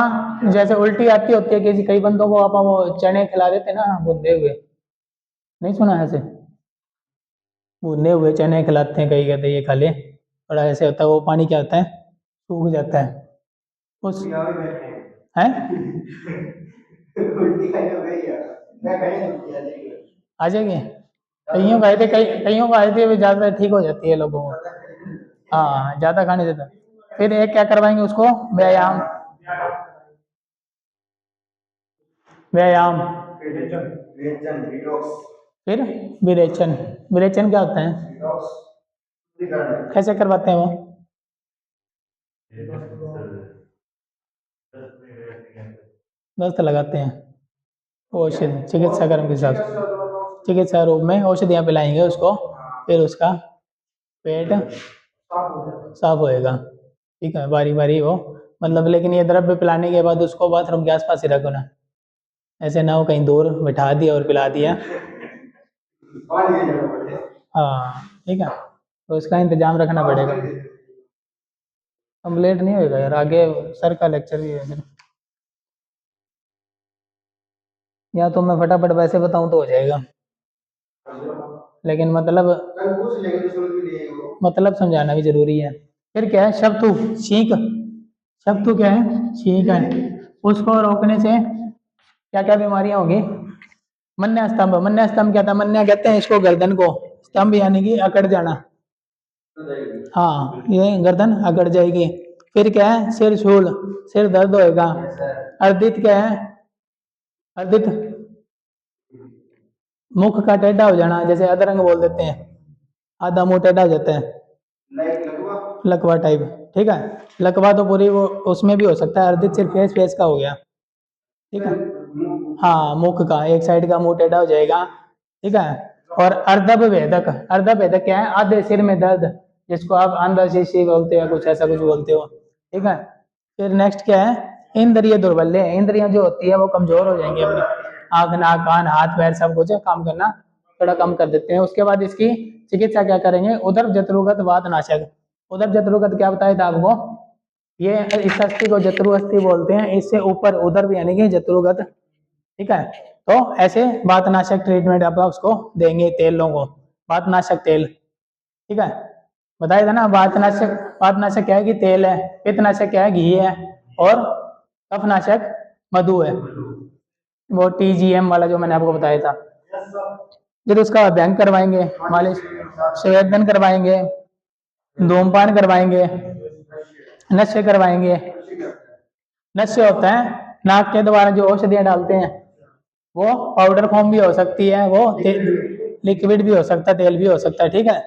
जैसे उल्टी आती होती है किसी कई बंदों को, आप वो चने खिला देते हैं ना भुने हुए, नहीं सुना ऐसे? भुने हुए चने खिलाते हैं कई, कहते हैं ये खा ले, थोड़ा ऐसे होता है, वो पानी क्या होता है, सूख जाता है उस, है आ जाएगी। कईयों का आए थे, कईयों को आए थे ज्यादा ठीक हो जाती है लोगों को, हाँ ज्यादा खाने से तो। फिर एक क्या करवाएंगे उसको, व्यायाम, व्यायाम। फिर विरेचन, विरेचन क्या होता है, कैसे करवाते हैं वो? दस्त लगाते हैं, औषधि चिकित्सा कर्म के हिसाब से, चिकित्सा रूप में औषधियाँ पिलाएंगे उसको, फिर उसका पेट साफ होएगा, ठीक है। बारी बारी वो मतलब, लेकिन ये द्रव्य पिलाने के बाद उसको बाथरूम के आसपास ही रखो ना, ऐसे ना हो कहीं दूर बिठा दिया और पिला दिया। हाँ ठीक है, तो इसका इंतजाम रखना पड़ेगा। कंप्लीट नहीं होएगा यार, आगे सर का लेक्चर भी है फिर। या तो मैं फटाफट वैसे बताऊं तो हो जाएगा, लेकिन मतलब समझाना भी जरूरी है। फिर क्या है, शब्दू, छींक। शब्दू क्या है, छींक है। उसको रोकने से क्या क्या बीमारियां होगी? मन्या स्तंभ, मन्या स्तंभ क्या था, मन्या कहते हैं इसको गर्दन को, स्तंभ यानी कि अकड़ जाना, हाँ ये गर्दन अकड़ जाएगी। फिर क्या है, सिर शूल, सिर दर्द होएगा। अर्दित क्या है, अर्दित मुख का टेढ़ा हो जाना, जैसे अधरंग बोल देते हैं, आधा मुंह टेढ़ा हो जाता है। लकवा टाइप, ठीक है। लकवा तो पूरी वो उसमें भी हो सकता है, अर्धित सिर्फ फेस फेस का हो गया, ठीक है। हाँ, मुख का एक साइड का मुंह टेढ़ा हो जाएगा, ठीक है। और अर्धभ भेदक, अर्धभ भेदक क्या है? आधे सिर में दर्द, जिसको आप अंधा शीशी बोलते हो, कुछ ऐसा कुछ बोलते हो, ठीक है। फिर नेक्स्ट क्या है? इंद्रिय दुर्बल्य, इंद्रियां जो होती है वो कमजोर हो जाएंगी अपनी, आंख नाक कान हाथ पैर सब कुछ काम करना थोड़ा कम कर देते हैं। उसके बाद इसकी चिकित्सा क्या करेंगे? उदर जत्रुगत वात नाशक। उदर जत्रुगत क्या बताया था आपको? ये इस अस्थि को जत्रुअस्थि बोलते हैं, इससे ऊपर उदर भी यानी कि जत्रुगत, ठीक है। तो ऐसे वातनाशक ट्रीटमेंट आप उसको देंगे, तेल लोगों को, वातनाशक तेल, ठीक है। बताया था ना, वातनाशक, वातनाशक क्या है कि तेल है, पित्तनाशक क्या है? घी है, और कफनाशक मधु है, वो TGM वाला जो मैंने आपको बताया था। फिर उसका अभ्यंग करवाएंगे, मालिश, स्वेदन करवाएंगे, धूमपान करवाएंगे, नशे करवाएंगे। नशे होता है नाक के द्वारा जो औषधियां डालते हैं, वो पाउडर फॉर्म भी हो सकती है, वो लिक्विड भी हो सकता है, तेल भी हो सकता है, ठीक है।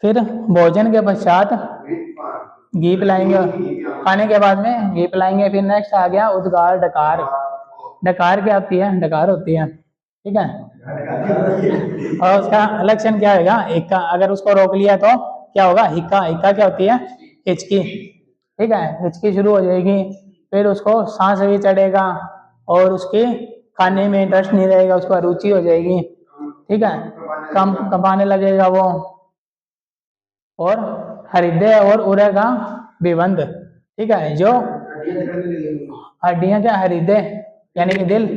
फिर भोजन के पश्चात घी पिलाएंगे, खाने के बाद में घी पिलाएंगे। फिर नेक्स्ट आ गया उद्गार डकार। डकार क्या होती है? डकार होती है, ठीक है। और उसका लक्षण क्या होगा? हिक्का, अगर उसको रोक लिया तो क्या होगा? हिक्का, हिक्का क्या होती है? हिचकी, ठीक है, हिचकी शुरू हो जाएगी। फिर उसको सांस भी चढ़ेगा, और उसके खाने में इंटरेस्ट नहीं रहेगा, उसको रुचि हो जाएगी, ठीक है, कम कमाने लगेगा वो। और हृदय और उदर का विबंध, ठीक है, जो हड्डियां क्या? हृदय यानी कि दिल,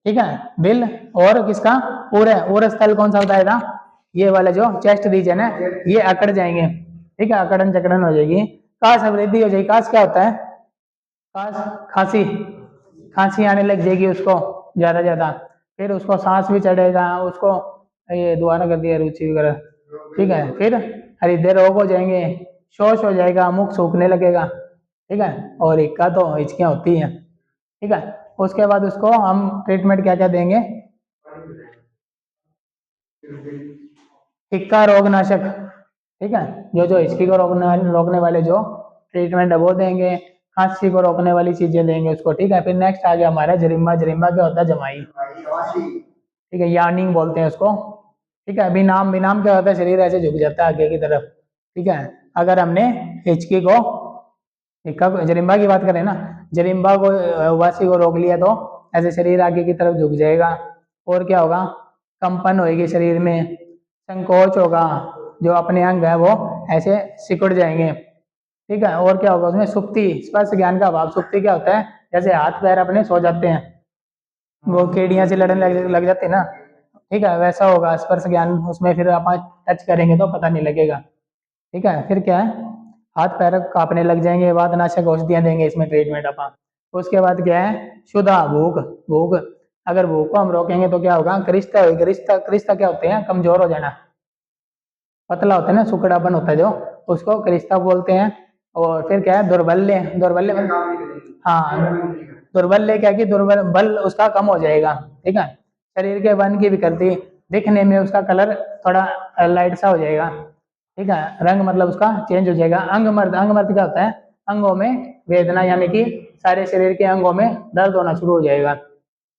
ठीक है, दिल और किसका? उरय, उरय स्थल कौन सा बताया था? ये वाला जो चेस्ट रीजन है, ये अकड़ जाएंगे, ठीक है, अकड़न चकड़न हो जाएगी। काश वृद्धि हो जाएगी। काश क्या होता है? काश खांसी, खांसी आने लग जाएगी उसको ज्यादा ज्यादा। फिर उसको सांस भी चढ़ेगा, उसको ये दोबारा कर दिया, रुचि वगैरह, ठीक है। फिर हृदय रोग हो जाएंगे, शोष हो जाएगा, मुख सूखने लगेगा, ठीक है। और इक्का तो हिचकियां होती हैं, ठीक है। उसके बाद उसको हम ट्रीटमेंट क्या क्या देंगे? हिक्का रोग नाशक, ठीक है, जो जो हिचकी को रोकने वाले जो ट्रीटमेंट है वो देंगे, खांसी को रोकने वाली चीजें देंगे उसको, ठीक है। फिर नेक्स्ट आ गया हमारा जरिम्बा। जरिम्बा क्या होता है? जमाई, ठीक है, यार्निंग बोलते हैं उसको, ठीक है। बिनाम, बिनाम क्या होता है? शरीर ऐसे झुक जाता है आगे की तरफ, ठीक है। अगर हमने हिचकी को, हिक्का को, जरिम्बा की बात करें ना, जरिम्बा को वासी को रोक लिया तो ऐसे शरीर आगे की तरफ झुक जाएगा। और क्या होगा? कंपन होएगी शरीर में, संकोच होगा, जो अपने अंग है वो ऐसे सिकुड़ जाएंगे, ठीक है। और क्या होगा उसमें? सुप्ति, स्पर्श ज्ञान का अभाव। सुप्ति क्या होता है? जैसे हाथ पैर अपने सो जाते हैं, वो केड़ियां से लड़ने लग जाते हैं ना, ठीक है, वैसा होगा स्पर्श ज्ञान उसमें। फिर आप टच करेंगे तो पता नहीं लगेगा, ठीक है। फिर क्या है? हाथ पैर कांपने लग जाएंगे, वातनाशक औषधियां देंगे इसमें ट्रीटमेंट अपन। उसके बाद क्या है? शुद्धा भूख, भूख, अगर भूख को हम रोकेंगे तो क्या होगा? क्रिस्ता होगी, क्रिस्ता, क्रिस्ता क्या होते हैं? कमजोर हो जाना, पतला होता है ना, सुकड़ापन होता है जो, उसको क्रिस्ता बोलते हैं। और फिर क्या है? दुर्बल्य, दुर्बल्य हाँ, दुर्बल्य क्या कि दुर्बल बल उसका कम हो जाएगा, ठीक है। शरीर के वन की विकृति, दिखने में उसका कलर थोड़ा लाइट सा हो जाएगा, ठीक है, रंग मतलब उसका चेंज हो जाएगा। अंग मर्द, अंग मर्द क्या होता है? अंगों में वेदना, यानी कि सारे शरीर के अंगों में दर्द होना शुरू हो जाएगा।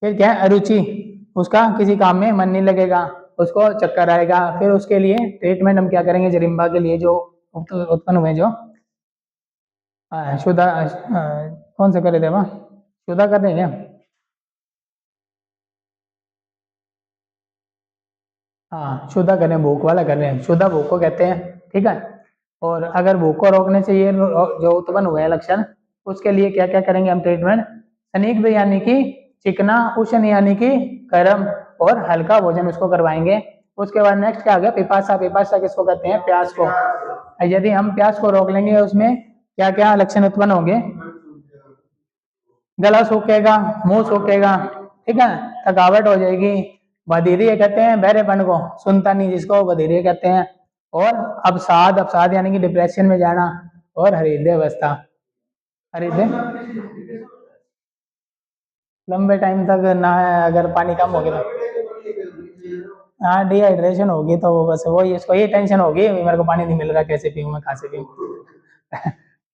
फिर क्या है? अरुचि, उसका किसी काम में मन नहीं लगेगा, उसको चक्कर आएगा। फिर उसके लिए ट्रीटमेंट हम क्या करेंगे? जरिम्बा के लिए जो उत्पन्न हुए जो शुदा, कौन से करे थे वहाँ, शुदा कर रहे हैं क्या? हाँ, शुदा कर रहे हैं, भूख वाला कर रहे हैं, शुदा भूख को कहते हैं, ठीक है। और अगर भूख को रोकने से ये जो उत्पन्न हुए हैं लक्षण, उसके लिए क्या क्या करेंगे हम ट्रीटमेंट? स्निग्ध यानी कि चिकना, उष्ण यानी कि गर्म, और हल्का भोजन उसको करवाएंगे। उसके बाद नेक्स्ट क्या आ गया? पिपासा, पिपासा किसको कहते हैं? प्यास को। यदि हम प्यास को रोक लेंगे, उसमें क्या क्या लक्षण उत्पन्न होंगे? गला सूखेगा, मुंह सूखेगा, ठीक है, थकावट हो जाएगी, बधिरिया कहते हैं बहरेपन को, सुनता नहीं जिसको, बधिरिया कहते हैं। और अवसाद, अवसाद यानी कि डिप्रेशन में जाना। और हृदय अवस्था, हृदय लंबे टाइम तक ना है, अगर पानी कम हो गया तो। हाँ डिहाइड्रेशन होगी तो वो बस वही इसको ये टेंशन होगी मेरे को पानी नहीं मिल रहा, कैसे पीऊँ मैं, कहाँ से पीऊँ।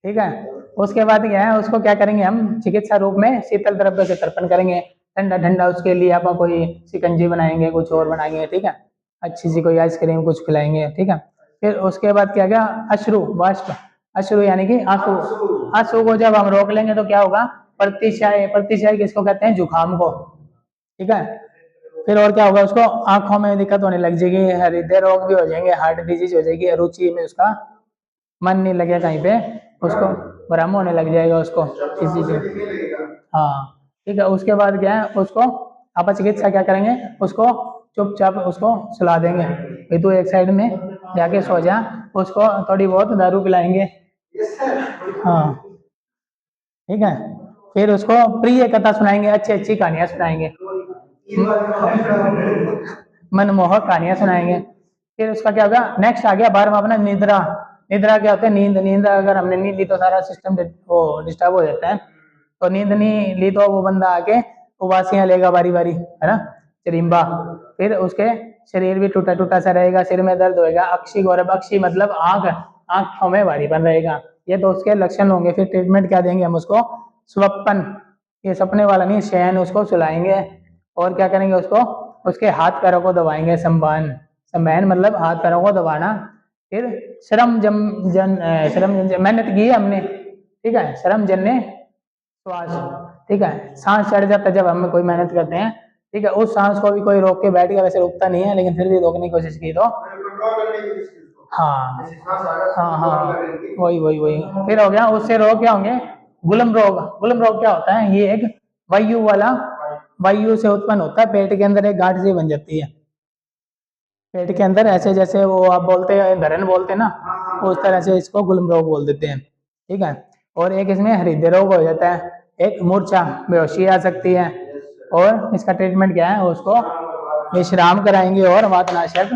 ठीक है। उसके बाद क्या है, उसको क्या करेंगे हम चिकित्सा रूप में शीतल द्रव्य से तर्पण करेंगे, ठंडा ठंडा उसके लिए आप कोई शिकंजी बनाएंगे, कुछ और बनाएंगे, ठीक है, अच्छी सी कोई आइसक्रीम कुछ खिलाएंगे, ठीक है। फिर उसके बाद क्या गया, अश्रु वाष्प, अश्रु यानी कि आंसू, आंसू को जब हम रोक लेंगे तो क्या होगा, प्रतिशय, प्रतिशय किसको कहते हैं, जुकाम को, ठीक है। फिर और क्या होगा, उसको आंखों में दिक्कत होने लग जाएगी, हृदय रोग भी हो जाएंगे, हार्ट डिजीज हो जाएगी, रुचि में उसका मन नहीं लगेगा कहीं पे, उसको भ्रम होने लग जाएगा उसको किसी से। हाँ ठीक है। उसके बाद क्या है, उसको आप चिकित्सा क्या करेंगे, उसको चुपचाप उसको सुला देंगे, भाई तू एक साइड में जाके सो जा, उसको थोड़ी बहुत दारू पिलाएंगे। हाँ ठीक है। फिर उसको प्रिय कथा सुनाएंगे, अच्छी अच्छी कहानियां सुनाएंगे, मनमोहक कहानियां सुनाएंगे। फिर उसका क्या होगा, नेक्स्ट आ गया 12वां अपना निद्रा। निद्रा क्या होता है, नींद, नींद अगर हमने नींद ली तो सारा सिस्टम वो डिस्टर्ब हो जाता है, तो नींद नहीं ली तो वो बंदा आके उबासियां लेगा बारी बारी, है ना, चरिम्बा। फिर उसके शरीर भी टूटा टूटा सा रहेगा, सिर में दर्द होएगा, अक्षी गौरव, अक्षी मतलब आंख, आंखों में भारीपन रहेगा, ये तो उसके लक्षण होंगे। फिर ट्रीटमेंट क्या देंगे हम उसको, स्वप्न, ये सपने वाला नहीं, शयन, उसको सुलाएंगे। और क्या करेंगे, उसको उसके हाथ पैरों को दबाएंगे, संबान, संबैन मतलब हाथ पैरों को दबाना। फिर श्रम जम जन श्रम जन मेहनत की है हमने, ठीक है, श्रम जन्य श्वास, ठीक है, सांस चढ़ जाता है जब हम कोई मेहनत करते हैं, ठीक है, उस सांस को भी कोई रोक के बैठ गया, वैसे रुकता नहीं है लेकिन फिर भी रोकने की कोशिश की तो हाँ हाँ हाँ वही वही वही। फिर हो गया, उससे रोग क्या होंगे, गुलम रोग। गुलम रोग क्या होता है, ये एक वायु वाला, वायु से उत्पन्न होता है, पेट के अंदर एक गांठ सी बन जाती है, पेट के अंदर ऐसे जैसे वो आप बोलते हैं धरन बोलते हैं ना, उस तरह से इसको गुलम रोग बोल देते हैं, ठीक है। और एक इसमें हृदय रोग हो जाता है, एक मूर्छा, बेहोशी आ सकती है। और इसका ट्रीटमेंट क्या है, उसको विश्राम कराएंगे और वातनाशक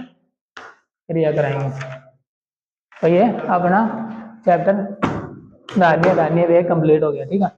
क्रिया कराएंगे। तो ये अपना चैप्टर धान्य धान्य वे कंप्लीट हो गया, ठीक है।